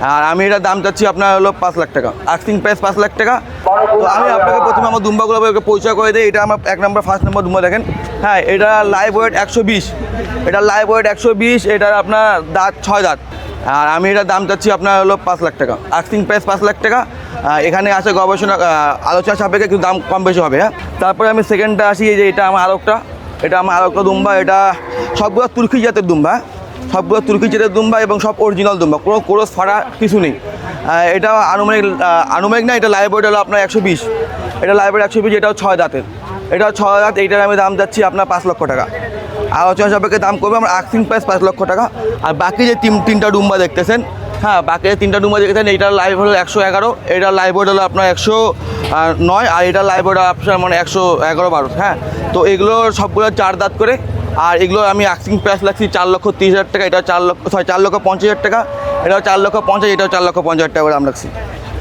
আর আমি এটার দাম চাচ্ছি আপনার হলো 5 লাখ টাকা, আস্কিং প্রাইস 5 লাখ টাকা। তো আমি আপনাকে প্রথমে আমার দুম্বাগুলো পরিচয় করে দিই। এটা আমার 1 নম্বর ফার্স্ট নম্বর দুম্বা দেখেন। হ্যাঁ, এটা লাইভ ওয়েট 120, এটা লাইভ ওয়েট 120, এটার আপনার দাঁত 6 দাঁত। আর আমি এটার দাম চাচ্ছি আপনার হলো 5 লাখ টাকা, আস্কিং প্রাইস 5 লাখ টাকা। এখানে আছে গবেষণা আলোচনা সাপেক্ষে কিন্তু দাম কম বেশি হবে। হ্যাঁ, তারপরে আমি সেকেন্ডটা আসি, এই যে এটা আমার আরেকটা, এটা আমার আরেকটা দুম্বা। এটা সবগুলো তুর্কি জাতের দুম্বা, সবগুলো তুর্কি জাতের দুম্বা এবং সব অরিজিনাল দুম্বা, কোনো ক্রস ফাড়া কিছু নেই। এটা আনুমানিক না, এটা লাইভ ওয়েট হলো আপনার 120, এটা লাইভ ওয়েট 120, এটাও 6 দাঁতের, এটাও 6 দাঁত। এইটার আমি দাম যাচ্ছি আপনার 5 লক্ষ টাকা। আলোচনা সাপেক্ষে দাম করবে আমার আস্কিং প্রাইস 5 লক্ষ টাকা। আর বাকি যে তিনটা ডুম্বা দেখতেছেন, হ্যাঁ বাকি যে তিনটা ডুম্বা দেখতেছেন, এইটার লাইভ হলো 111, এটার লাইভ ওয়েট হলো আপনার 109, আর এটার লাইভ ওয়েট আপনার মানে 111-12। হ্যাঁ, তো এগুলো সবগুলো 4 দাঁত করে। আর এগুলো আমি আস্কিং প্রাইস লাগছি 4,30,000 টাকা, এটা 4,50,000 টাকা, এটাও 4,50,000, এটাও 4,50,000 টাকা করে দাম রাখছি।